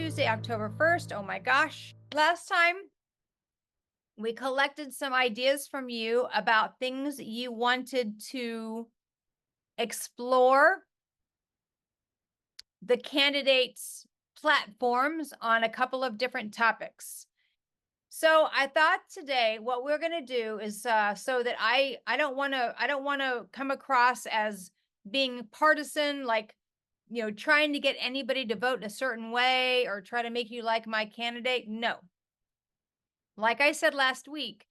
Tuesday, October 1st. Oh my gosh. Last time we collected some ideas from you about things you wanted to explore the candidates' platforms on a couple of different topics. So I thought today what we're going to do is so that I don't want to come across as being partisan, like trying to get anybody to vote in a certain way or try to make you like my candidate. No. Like I said last week,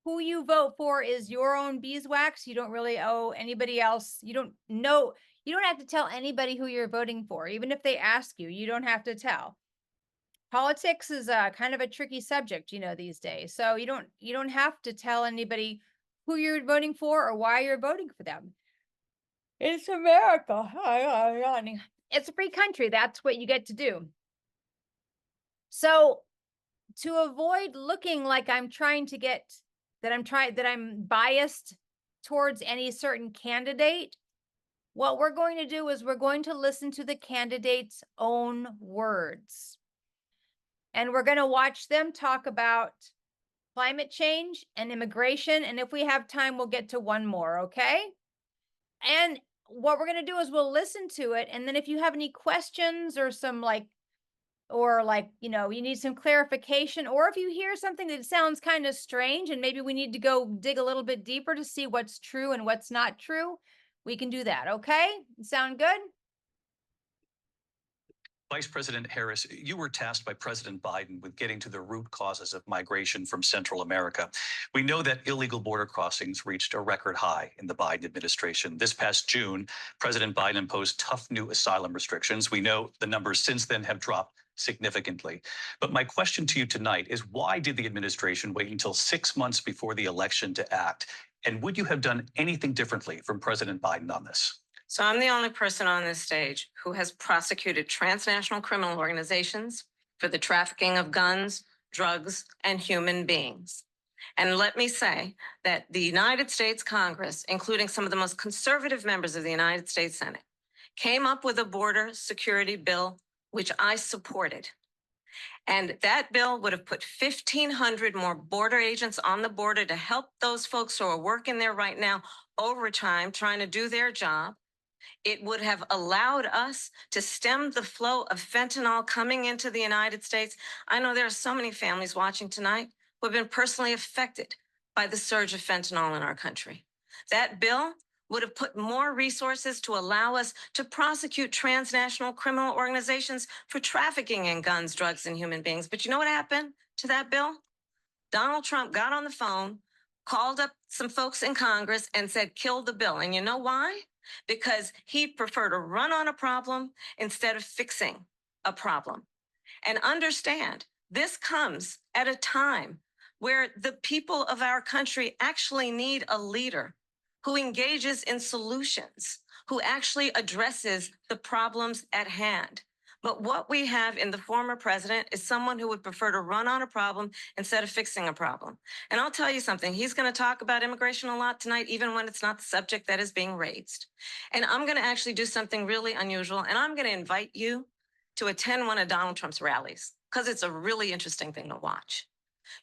who you vote for is your own beeswax. You don't really owe anybody else. You don't know. You don't have to tell anybody who you're voting for. Even if they ask you, you don't have to tell. Politics is kind of a tricky subject, these days. So you don't have to tell anybody who you're voting for or why you're voting for them. It's America. It's a free country. That's what you get to do. So to avoid looking like I'm biased towards any certain candidate, what we're going to do is we're going to listen to the candidate's own words. And we're going to watch them talk about climate change and immigration. And if we have time, we'll get to one more, okay? And what we're going to do is we'll listen to it. And then if you have any questions or you need some clarification, or if you hear something that sounds kind of strange and maybe we need to go dig a little bit deeper to see what's true and what's not true, we can do that, okay? Sound good? Vice President Harris, you were tasked by President Biden with getting to the root causes of migration from Central America. We know that illegal border crossings reached a record high in the Biden administration. This past June, President Biden imposed tough new asylum restrictions. We know the numbers since then have dropped significantly. But my question to you tonight is, why did the administration wait until 6 months before the election to act? And would you have done anything differently from President Biden on this? So I'm the only person on this stage who has prosecuted transnational criminal organizations for the trafficking of guns, drugs, and human beings. And let me say that the United States Congress, including some of the most conservative members of the United States Senate, came up with a border security bill, which I supported. And that bill would have put 1,500 more border agents on the border to help those folks who are working there right now overtime, trying to do their job. It would have allowed us to stem the flow of fentanyl coming into the United States. I know there are so many families watching tonight who have been personally affected by the surge of fentanyl in our country. That bill would have put more resources to allow us to prosecute transnational criminal organizations for trafficking in guns, drugs, and human beings. But you know what happened to that bill? Donald Trump got on the phone, called up some folks in Congress, and said, kill the bill. And you know why? Because he'd prefer to run on a problem instead of fixing a problem. And understand, this comes at a time where the people of our country actually need a leader who engages in solutions, who actually addresses the problems at hand. But what we have in the former president is someone who would prefer to run on a problem instead of fixing a problem. And I'll tell you something, he's going to talk about immigration a lot tonight, even when it's not the subject that is being raised. And I'm going to actually do something really unusual, and I'm going to invite you to attend one of Donald Trump's rallies, because it's a really interesting thing to watch.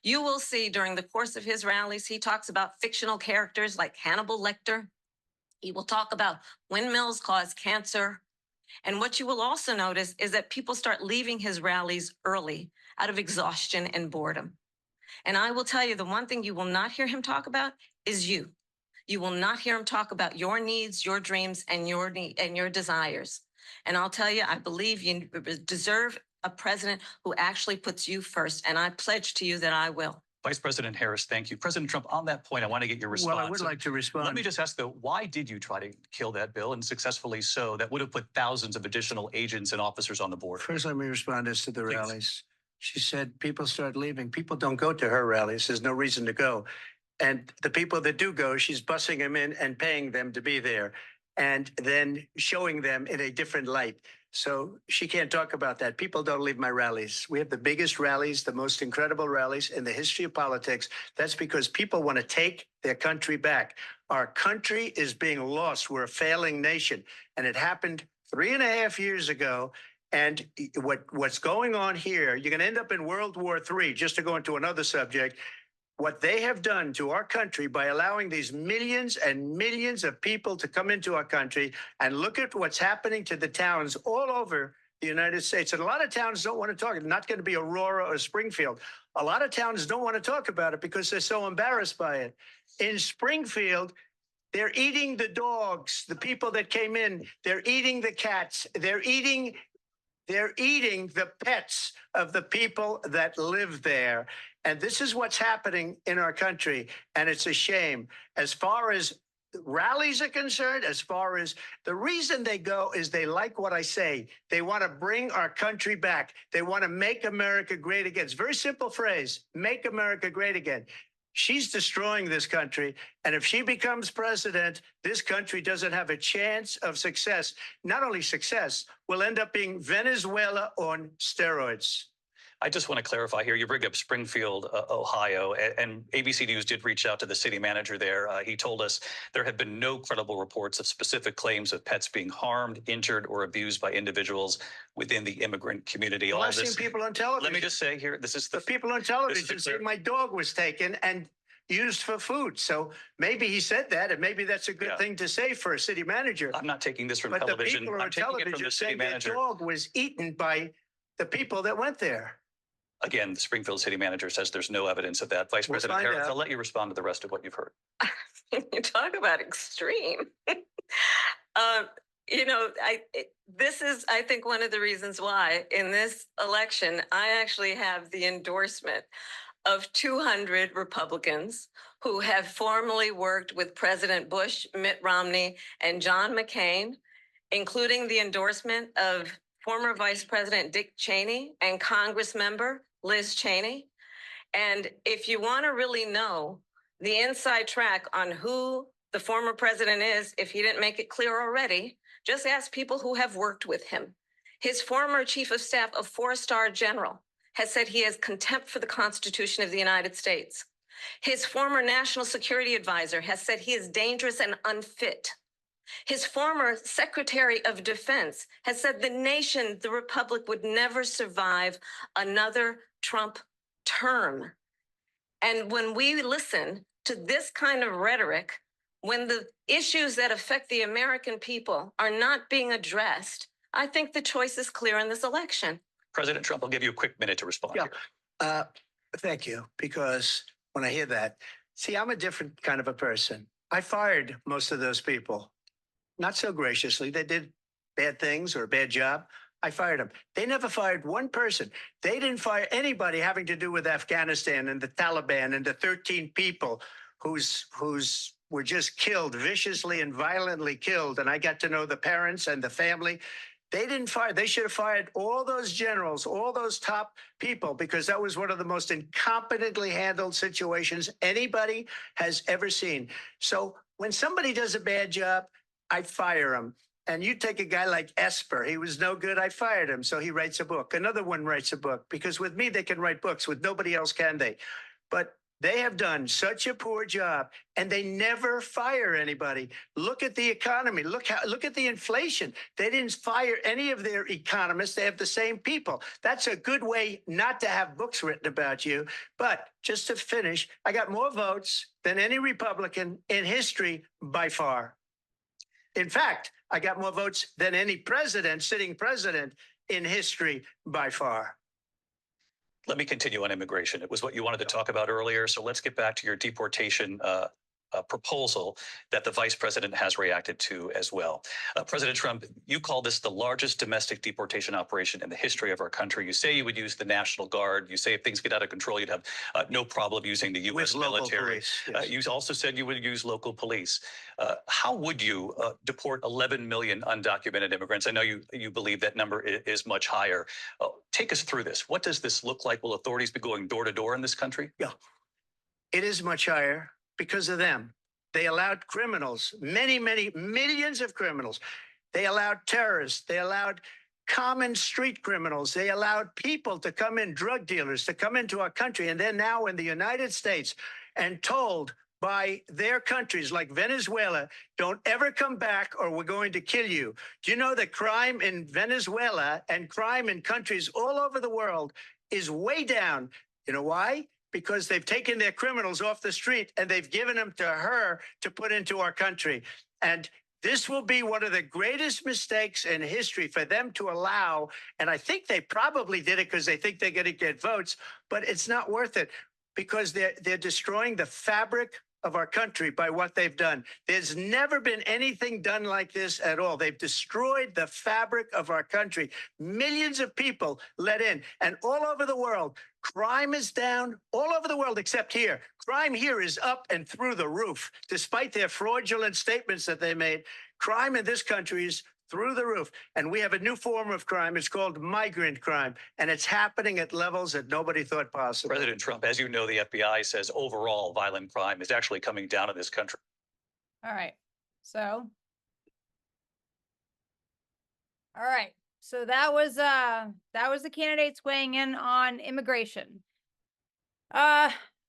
You will see during the course of his rallies, he talks about fictional characters like Hannibal Lecter. He will talk about windmills cause cancer. And what you will also notice is that people start leaving his rallies early out of exhaustion and boredom. And I will tell you, the one thing you will not hear him talk about is you. You will not hear him talk about your needs, your dreams, and your desires. And I'll tell you, I believe you deserve a president who actually puts you first. And I pledge to you that I will. Vice President Harris, thank you. President Trump, on that point, I want to get your response. Well, I would like to respond. Let me just ask, though, why did you try to kill that bill, and successfully so, that would have put thousands of additional agents and officers on the border? First, let me respond as to the Please. rallies. She said people start leaving. People don't go to her rallies. There's no reason to go. And the people that do go, she's bussing them in and paying them to be there, and then showing them in a different light. So she can't talk about that. People don't leave my rallies. We have the biggest rallies, the most incredible rallies in the history of politics. That's because people want to take their country back. Our country is being lost. We're a failing nation. And it happened 3.5 years ago. And what's going on here, you're going to end up in World War III, just to go into another subject. What they have done to our country by allowing these millions and millions of people to come into our country, and look at what's happening to the towns all over the United States. And a lot of towns don't want to talk. It's not going to be Aurora or Springfield. A lot of towns don't want to talk about it because they're so embarrassed by it. In Springfield, they're eating the dogs, the people that came in. They're eating the cats. They're eating the pets of the people that live there. And this is what's happening in our country. And it's a shame. As far as rallies are concerned, as far as the reason they go is they like what I say. They want to bring our country back. They want to make America great again. It's a very simple phrase, make America great again. She's destroying this country. And if she becomes president, this country doesn't have a chance of success. Not only success, we'll end up being Venezuela on steroids. I just want to clarify here. You bring up Springfield, Ohio, and ABC News did reach out to the city manager there. He told us there have been no credible reports of specific claims of pets being harmed, injured, or abused by individuals within the immigrant community. Well, I've seen people on television. Let me just say here, this is the people on television say my dog was taken and used for food. So maybe he said that, and maybe that's a good thing to say for a city manager. I'm not taking this from but television. The people I'm on taking it from television the city saying manager. The dog was eaten by the people that went there. Again, the Springfield city manager says there's no evidence of that. Vice President Harris, I'll let you respond to the rest of what you've heard. You talk about extreme. This is, I think, one of the reasons why in this election, I actually have the endorsement of 200 Republicans who have formerly worked with President Bush, Mitt Romney, and John McCain, including the endorsement of former Vice President Dick Cheney and Congress member Liz Cheney. And if you want to really know the inside track on who the former president is, if he didn't make it clear already, just ask people who have worked with him. His former chief of staff, a four-star general, has said he has contempt for the Constitution of the United States. His former national security advisor has said he is dangerous and unfit. His former Secretary of Defense has said the nation, the republic, would never survive another Trump term. And when we listen to this kind of rhetoric, when the issues that affect the American people are not being addressed, I think the choice is clear in this election. President Trump, I'll give you a quick minute to respond here. Thank you, because when I hear that, see, I'm a different kind of a person. I fired most of those people. Not so graciously. They did bad things or a bad job. I fired them. They never fired one person. They didn't fire anybody having to do with Afghanistan and the Taliban and the 13 people whose were just killed, viciously and violently killed. And I got to know the parents and the family. They didn't fire. They should have fired all those generals, all those top people, because that was one of the most incompetently handled situations anybody has ever seen. So when somebody does a bad job, I fire him. And you take a guy like Esper, he was no good, I fired him. So he writes a book. Another one writes a book, because with me, they can write books. With nobody else can they? But they have done such a poor job, and they never fire anybody. Look at the economy. Look at the inflation. They didn't fire any of their economists. They have the same people. That's a good way not to have books written about you. But just to finish, I got more votes than any Republican in history by far. In fact, I got more votes than any president, sitting president in history by far. Let me continue on immigration. It was what you wanted to talk about earlier. So let's get back to your deportation proposal that the vice president has reacted to as well. President Trump, you call this the largest domestic deportation operation in the history of our country. You say you would use the National Guard. You say if things get out of control, you'd have no problem using the U.S. military. Yes. You also said you would use local police. How would you deport 11 million undocumented immigrants? I know you believe that number is much higher. Take us through this. What does this look like? Will authorities be going door to door in this country? Yeah, it is much higher. Because of them. They allowed criminals, many, many millions of criminals. They allowed terrorists. They allowed common street criminals. They allowed people to come in, drug dealers, to come into our country. And they're now in the United States and told by their countries like Venezuela, don't ever come back or we're going to kill you. Do you know that crime in Venezuela and crime in countries all over the world is way down? You know why? Because they've taken their criminals off the street and they've given them to her to put into our country. And this will be one of the greatest mistakes in history for them to allow. And I think they probably did it because they think they're going to get votes, but it's not worth it because they're destroying the fabric of our country by what they've done. There's never been anything done like this at all. They've destroyed the fabric of our country. Millions of people let in, and all over the world, crime is down all over the world except here. Crime here is up and through the roof, despite their fraudulent statements that they made. Crime in this country is through the roof. And we have a new form of crime. It's called migrant crime. And it's happening at levels that nobody thought possible. President Trump, as you know, the FBI says overall violent crime is actually coming down in this country. All right. So. All right. So that was the candidates weighing in on immigration.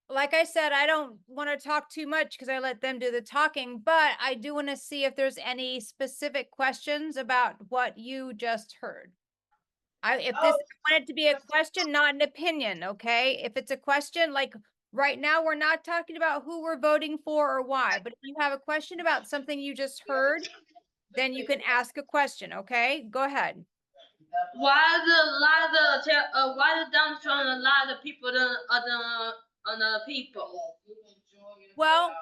Like I said, I don't want to talk too much because I let them do the talking, but I do want to see if there's any specific questions about what you just heard. I want it to be a question, not an opinion, okay? If it's a question, like right now, we're not talking about who we're voting for or why, but if you have a question about something you just heard, then you can ask a question, okay? Go ahead. Why the Donald Trump a lot of people the people? Well,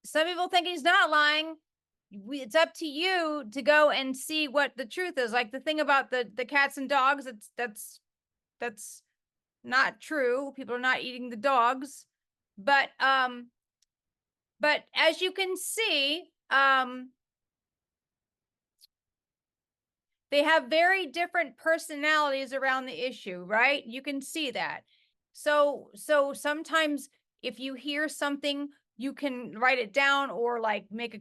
some people think he's not lying. It's up to you to go and see what the truth is. Like the thing about the cats and dogs, that's not true. People are not eating the dogs, but as you can see, they have very different personalities around the issue, right? You can see that. So sometimes if you hear something, you can write it down or like make a,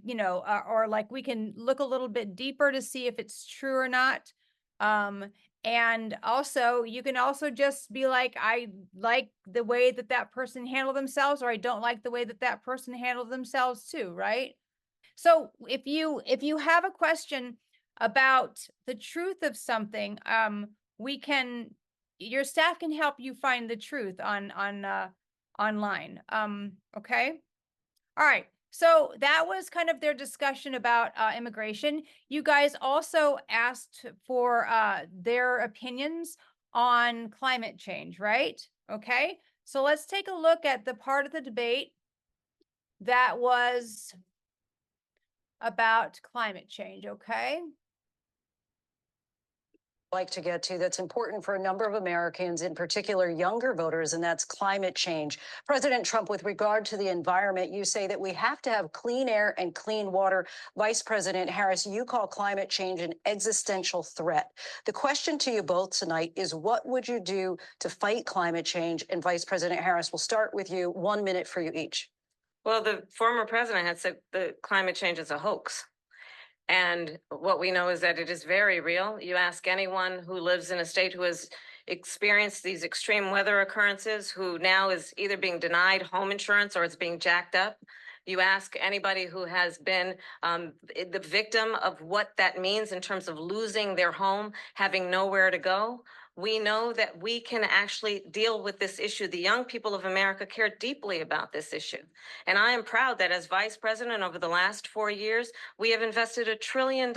or like we can look a little bit deeper to see if it's true or not. And also you can also just be like, I like the way that person handled themselves, or I don't like the way that person handled themselves too, right? So if you have a question about the truth of something, your staff can help you find the truth online. Okay. All right. So that was kind of their discussion about immigration. You guys also asked for their opinions on climate change, right? Okay. So let's take a look at the part of the debate that was about climate change. Okay. Like to get to that's important for a number of Americans, in particular younger voters, and that's climate change. President Trump, with regard to the environment, you say that we have to have clean air and clean water. Vice President Harris, you call climate change an existential threat. The question to you both tonight is, what would you do to fight climate change? And Vice President Harris, we'll start with you. 1 minute for you each. Well, the former president had said the climate change is a hoax. And what we know is that it is very real. You ask anyone who lives in a state who has experienced these extreme weather occurrences, who now is either being denied home insurance or it's being jacked up. You ask anybody who has been the victim of what that means in terms of losing their home, having nowhere to go. We know that we can actually deal with this issue. The young people of America care deeply about this issue. And I am proud that as vice president over the last 4 years, we have invested $1 trillion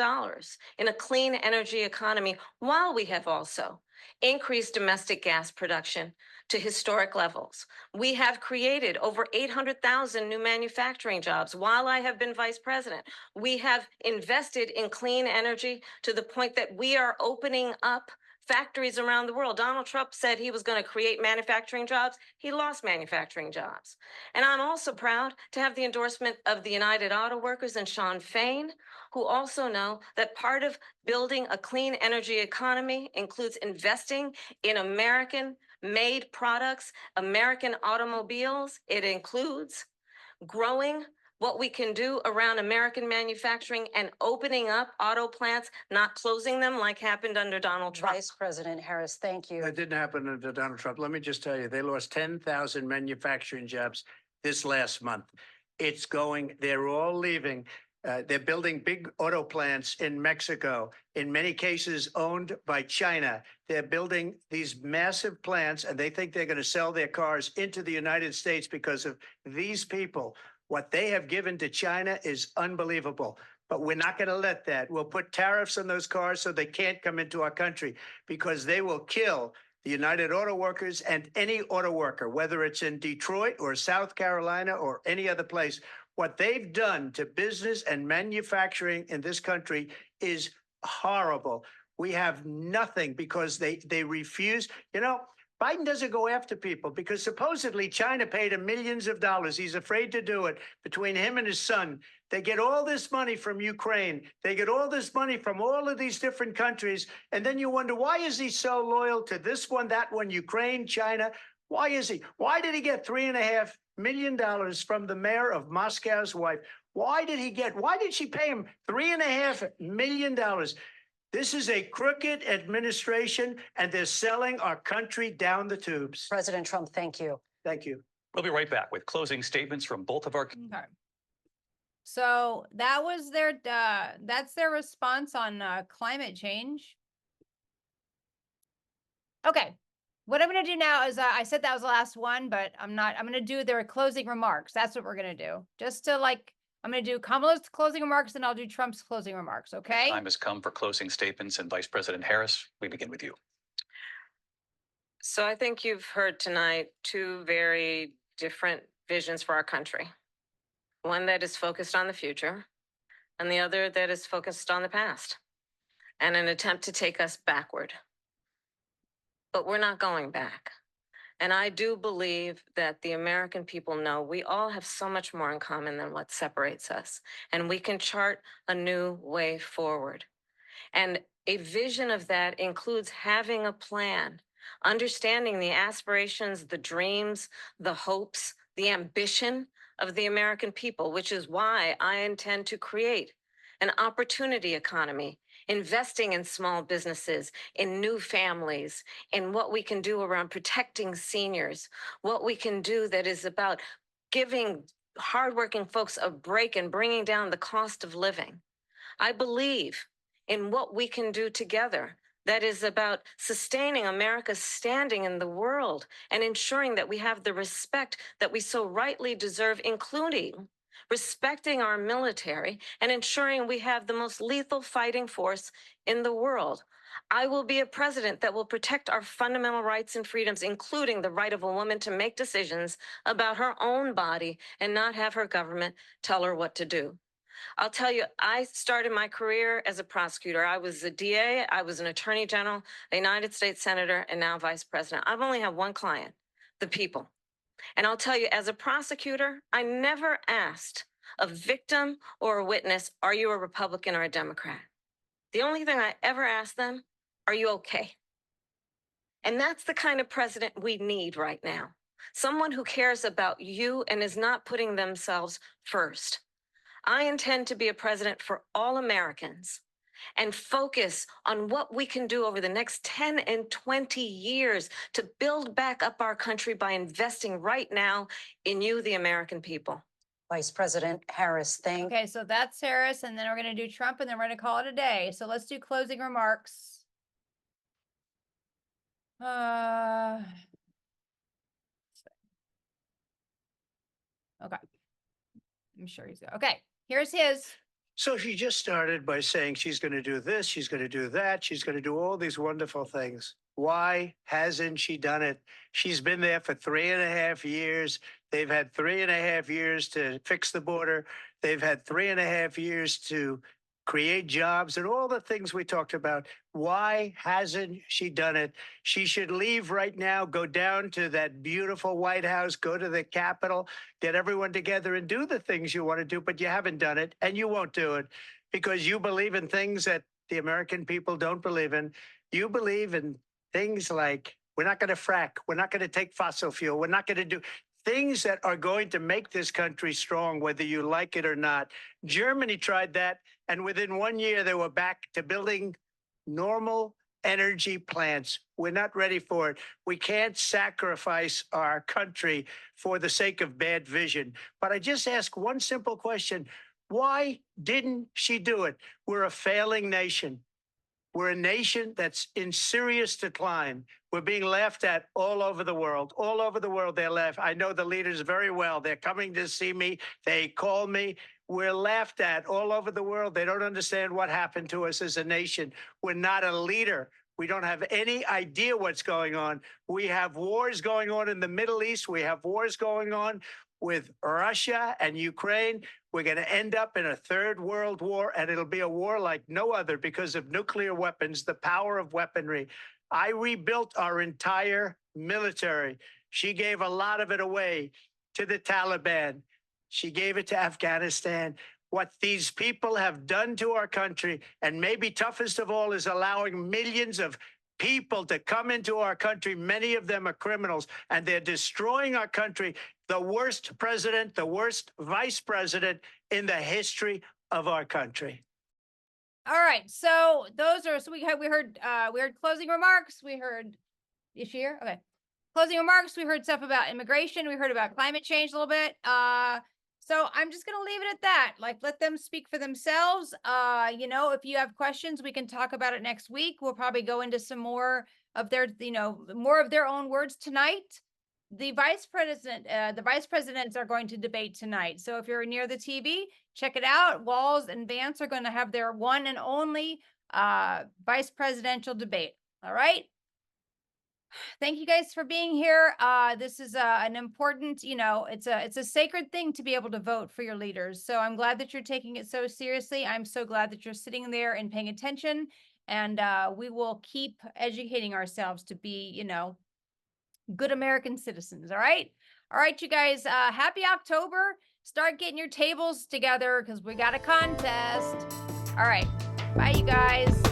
in a clean energy economy, while we have also increased domestic gas production to historic levels. We have created over 800,000 new manufacturing jobs while I have been vice president. We have invested in clean energy to the point that we are opening up factories around the world. Donald Trump said he was going to create manufacturing jobs. He lost manufacturing jobs. And I'm also proud to have the endorsement of the United Auto Workers and Sean Fain, who also know that part of building a clean energy economy includes investing in American-made products, American automobiles. It includes growing what we can do around American manufacturing and opening up auto plants, not closing them like happened under Donald Trump. Vice President Harris, thank you. That didn't happen under Donald Trump. Let me just tell you, they lost 10,000 manufacturing jobs this last month. They're all leaving. They're building big auto plants in Mexico, in many cases owned by China. They're building these massive plants, and they think they're going to sell their cars into the United States because of these people. What they have given to China is unbelievable. But we're not going to let that. We'll put tariffs on those cars so they can't come into our country, because they will kill the United Auto Workers and any auto worker, whether it's in Detroit or South Carolina or any other place. What they've done to business and manufacturing in this country is horrible. We have nothing because they refuse. You know, Biden doesn't go after people because supposedly China paid him millions of dollars. He's afraid to do it. Between him and his son, they get all this money from Ukraine. They get all this money from all of these different countries. And then you wonder, why is he so loyal to this one, that one, Ukraine, China? Why is he? Why did he get $3.5 million from the mayor of Moscow's wife? Why did she pay him $3.5 million? This is a crooked administration, and they're selling our country down the tubes. President Trump, thank you. Thank you. We'll be right back with closing statements from both of our. Okay. So that was that's their response on climate change. Okay. What I'm going to do now is I said that was the last one, but I'm going to do their closing remarks. That's what we're going to do. Just to I'm going to do Kamala's closing remarks, and I'll do Trump's closing remarks. Okay. Time has come for closing statements, and Vice President Harris, we begin with you. So I think you've heard tonight two very different visions for our country. One that is focused on the future, and the other that is focused on the past, and an attempt to take us backward. But we're not going back. And I do believe that the American people know we all have so much more in common than what separates us. And we can chart a new way forward. And a vision of that includes having a plan, understanding the aspirations, the dreams, the hopes, the ambition of the American people, which is why I intend to create an opportunity economy, investing in small businesses, in new families, in what we can do around protecting seniors, what we can do that is about giving hardworking folks a break and bringing down the cost of living. I believe in what we can do together that is about sustaining America's standing in the world and ensuring that we have the respect that we so rightly deserve, including respecting our military and ensuring we have the most lethal fighting force in the world. I will be a president that will protect our fundamental rights and freedoms, including the right of a woman to make decisions about her own body and not have her government tell her what to do. I'll tell you, I started my career as a prosecutor. I was a DA, I was an attorney general, a United States senator, and now vice president. I've only had one client, the people. And I'll tell you, as a prosecutor, I never asked a victim or a witness, are you a Republican or a Democrat? The only thing I ever asked them, are you okay? And that's the kind of president we need right now. Someone who cares about you and is not putting themselves first. I intend to be a president for all Americans and focus on what we can do over the next 10 and 20 years to build back up our country by investing right now in you, the American people. Vice President Harris, thank Okay, so that's Harris, and then we're going to do Trump, and then we're going to call it a day. So let's do closing remarks. Okay. I'm sure he's good. Okay, here's his. So she just started by saying she's going to do this, she's going to do that, she's going to do all these wonderful things. Why hasn't she done it? She's been there for 3.5 years. They've had 3.5 years to fix the border. They've had 3.5 years to create jobs and all the things we talked about. Why hasn't she done it? She should leave right now, go down to that beautiful White House, go to the Capitol, get everyone together and do the things you want to do, but you haven't done it and you won't do it because you believe in things that the American people don't believe in. You believe in things like we're not going to frack. We're not going to take fossil fuel. We're not going to do things that are going to make this country strong, whether you like it or not. Germany tried that, and within 1 year, they were back to building normal energy plants. We're not ready for it. We can't sacrifice our country for the sake of bad vision. But I just ask one simple question. Why didn't she do it? We're a failing nation. We're a nation that's in serious decline. We're being laughed at all over the world. All over the world, they're laughed. I know the leaders very well. They're coming to see me. They call me. We're laughed at all over the world. They don't understand what happened to us as a nation. We're not a leader. We don't have any idea what's going on. We have wars going on in the Middle East. We have wars going on with Russia and Ukraine. We're going to end up in a third world war, and it'll be a war like no other because of nuclear weapons, the power of weaponry. I rebuilt our entire military. She gave a lot of it away to the Taliban. She gave it to Afghanistan. What these people have done to our country, and maybe toughest of all, is allowing millions of people to come into our country. Many of them are criminals, and they're destroying our country. The worst president, the worst vice president in the history of our country. All right. So those are, so we heard closing remarks. We heard, is she here? Okay. Closing remarks. We heard stuff about immigration. We heard about climate change a little bit. So I'm just going to leave it at that. Like, let them speak for themselves. You know, if you have questions, we can talk about it next week. We'll probably go into some more of their, you know, more of their own words tonight. The vice presidents are going to debate tonight. So if you're near the TV, check it out. Walz and Vance are going to have their one and only vice presidential debate. All right. Thank you guys for being here. This is an important, you know, it's a sacred thing to be able to vote for your leaders. So I'm glad that you're taking it so seriously. I'm so glad that you're sitting there and paying attention. And we will keep educating ourselves to be, you know, good American citizens. All right. All right, you guys, happy October. Start getting your tables together because we got a contest. All right. Bye, you guys.